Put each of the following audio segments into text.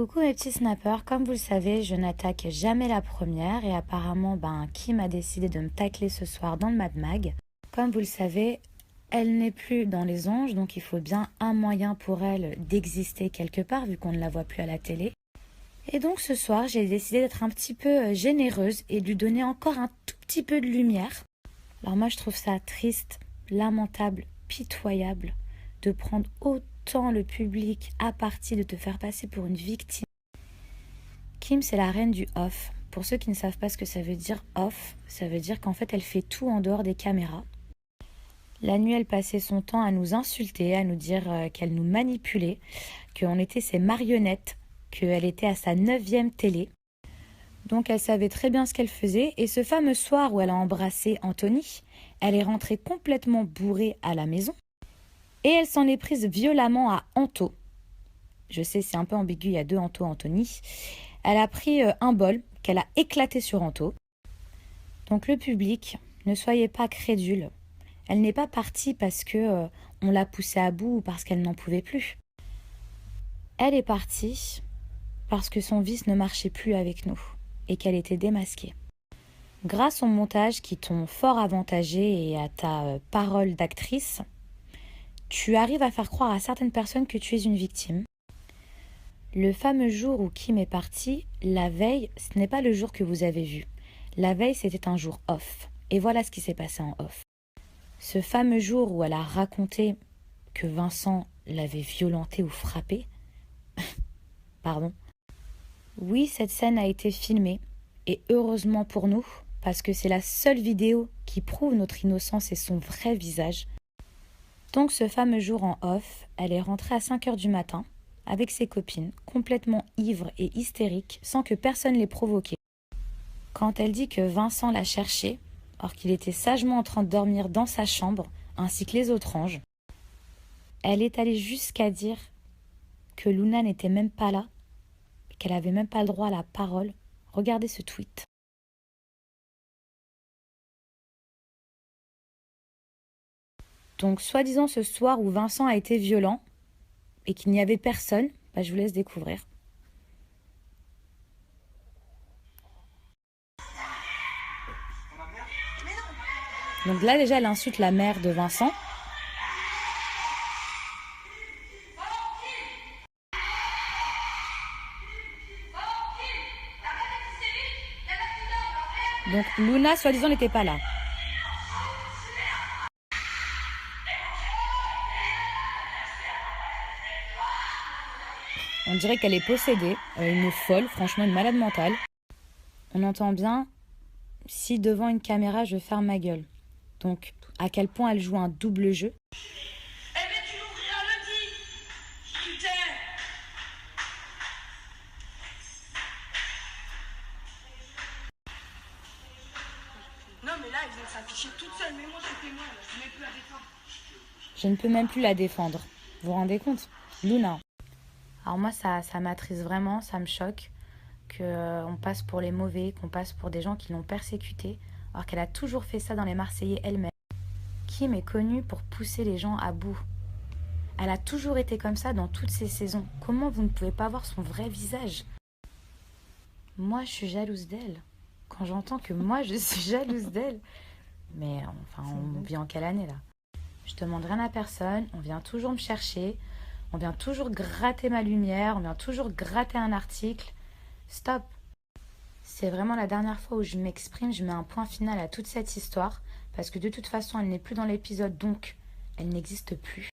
Coucou mes petits snappers, comme vous le savez, je n'attaque jamais la première et apparemment Kim a décidé de me tacler ce soir dans le Mad Mag. Comme vous le savez, elle n'est plus dans les anges, donc il faut bien un moyen pour elle d'exister quelque part vu qu'on ne la voit plus à la télé. Et donc ce soir, j'ai décidé d'être un petit peu généreuse et de lui donner encore un tout petit peu de lumière. Alors moi je trouve ça triste, lamentable, pitoyable de prendre autant le public à partie, de te faire passer pour une victime. Kim, c'est la reine du off. Pour ceux qui ne savent pas ce que ça veut dire off, ça veut dire qu'en fait elle fait tout en dehors des caméras. La nuit, elle passait son temps à nous insulter, à nous dire qu'elle nous manipulait, qu'on était ses marionnettes, qu'elle était à sa 9e télé. Donc elle savait très bien ce qu'elle faisait. Et ce fameux soir où elle a embrassé Anthony, elle est rentrée complètement bourrée à la maison. Et elle s'en est prise violemment à Anto. Je sais, c'est un peu ambigu, il y a 2 Anto Anthony. Elle a pris un bol qu'elle a éclaté sur Anto. Donc le public, ne soyez pas crédules. Elle n'est pas partie parce que on l'a poussée à bout ou parce qu'elle n'en pouvait plus. Elle est partie parce que son vice ne marchait plus avec nous et qu'elle était démasquée. Grâce au montage qui t'ont fort avantagé et à ta parole d'actrice, tu arrives à faire croire à certaines personnes que tu es une victime. Le fameux jour où Kim est partie, la veille, ce n'est pas le jour que vous avez vu. La veille, c'était un jour off. Et voilà ce qui s'est passé en off. Ce fameux jour où elle a raconté que Vincent l'avait violentée ou frappée, pardon. Oui, cette scène a été filmée, et heureusement pour nous, parce que c'est la seule vidéo qui prouve notre innocence et son vrai visage. Donc ce fameux jour en off, elle est rentrée à 5h du matin, avec ses copines, complètement ivres et hystériques, sans que personne les provoquait. Quand elle dit que Vincent l'a cherchée, or qu'il était sagement en train de dormir dans sa chambre, ainsi que les autres anges, elle est allée jusqu'à dire que Luna n'était même pas là, qu'elle n'avait même pas le droit à la parole. Regardez ce tweet. Donc, soi-disant ce soir où Vincent a été violent et qu'il n'y avait personne, je vous laisse découvrir. Donc là, déjà, elle insulte la mère de Vincent. Donc Luna, soi-disant, n'était pas là. On dirait qu'elle est possédée, une folle, franchement une malade mentale. On entend bien, si devant une caméra, je ferme ma gueule. Donc, à quel point elle joue un double jeu. Eh ben tu l'ouvriras lundi. Putain. Non mais là, elle vient de s'afficher toute seule, mais moi je suis témoin, je ne peux plus la défendre. Je ne peux même plus la défendre. Vous vous rendez compte? Luna. Alors moi, ça m'attriste vraiment, ça me choque qu'on passe pour les mauvais, qu'on passe pour des gens qui l'ont persécutée, alors qu'elle a toujours fait ça dans les Marseillais elle-même. Kim est connue pour pousser les gens à bout. Elle a toujours été comme ça dans toutes ses saisons. Comment vous ne pouvez pas voir son vrai visage? Moi, je suis jalouse d'elle. Quand j'entends que moi, je suis jalouse d'elle. Mais enfin, on vit en quelle année là? Je demande rien à personne, on vient toujours me chercher, on vient toujours gratter ma lumière, on vient toujours gratter un article. Stop! C'est vraiment la dernière fois où je m'exprime, je mets un point final à toute cette histoire, parce que de toute façon, elle n'est plus dans l'épisode, donc elle n'existe plus.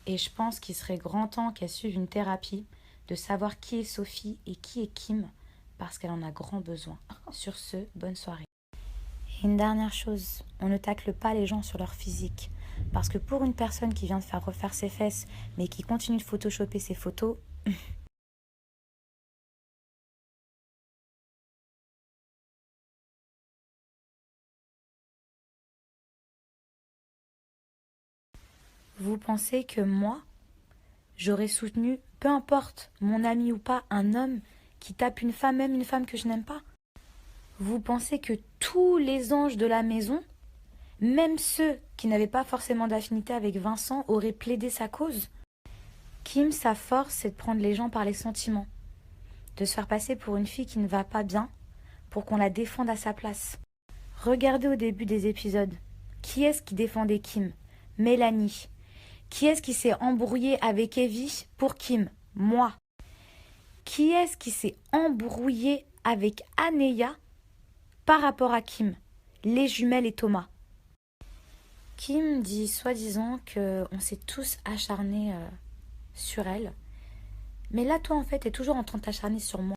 Et je pense qu'il serait grand temps qu'elle suive une thérapie, de savoir qui est Sophie et qui est Kim, parce qu'elle en a grand besoin. Sur ce, bonne soirée. Et une dernière chose, on ne tacle pas les gens sur leur physique. Parce que pour une personne qui vient de faire refaire ses fesses, mais qui continue de photoshopper ses photos, vous pensez que moi, j'aurais soutenu, peu importe, mon ami ou pas, un homme qui tape une femme, même une femme que je n'aime pas? Vous pensez que tous les anges de la maison, même ceux qui n'avaient pas forcément d'affinité avec Vincent, auraient plaidé sa cause? Kim, sa force, c'est de prendre les gens par les sentiments. de se faire passer pour une fille qui ne va pas bien pour qu'on la défende à sa place. Regardez au début des épisodes. Qui est-ce qui défendait Kim? Mélanie. Qui est-ce qui s'est embrouillé avec Evie pour Kim? Moi. Qui est-ce qui s'est embrouillé avec Anéa par rapport à Kim? Les jumelles et Thomas. Kim dit soi-disant qu'on s'est tous acharnés sur elle. Mais là, toi, en fait, t'es toujours en train de t'acharner sur moi.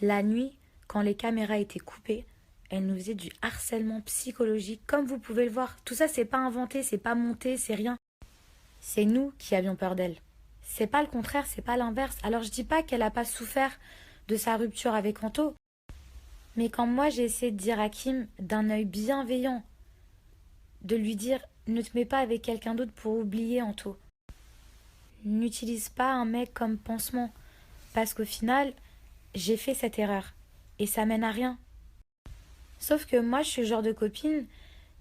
La nuit, quand les caméras étaient coupées, elle nous faisait du harcèlement psychologique, comme vous pouvez le voir. Tout ça, c'est pas inventé, c'est pas monté, c'est rien. C'est nous qui avions peur d'elle. C'est pas le contraire, c'est pas l'inverse. Alors je dis pas qu'elle a pas souffert de sa rupture avec Anto. Mais quand moi j'ai essayé de dire à Kim d'un œil bienveillant, de lui dire ne te mets pas avec quelqu'un d'autre pour oublier Anto. N'utilise pas un mec comme pansement. Parce qu'au final, j'ai fait cette erreur. Et ça mène à rien. Sauf que moi je suis le genre de copine,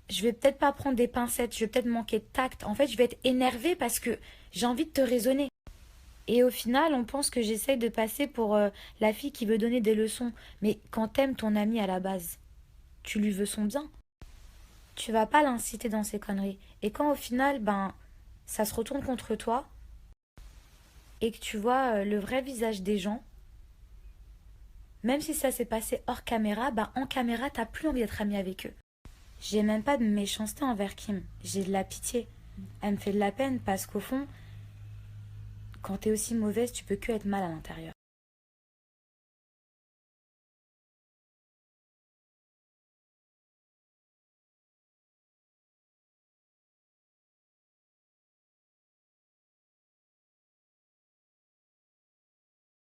je vais peut-être pas prendre des pincettes, je vais peut-être manquer de tact. En fait, je vais être énervée parce que j'ai envie de te raisonner. Et au final, on pense que j'essaye de passer pour la fille qui veut donner des leçons. Mais quand t'aimes ton ami à la base, tu lui veux son bien. Tu vas pas l'inciter dans ses conneries. Et quand au final, ça se retourne contre toi et que tu vois le vrai visage des gens, même si ça s'est passé hors caméra, en caméra, t'as plus envie d'être ami avec eux. J'ai même pas de méchanceté envers Kim. J'ai de la pitié. Elle me fait de la peine parce qu'au fond, quand t'es aussi mauvaise, tu peux que être mal à l'intérieur.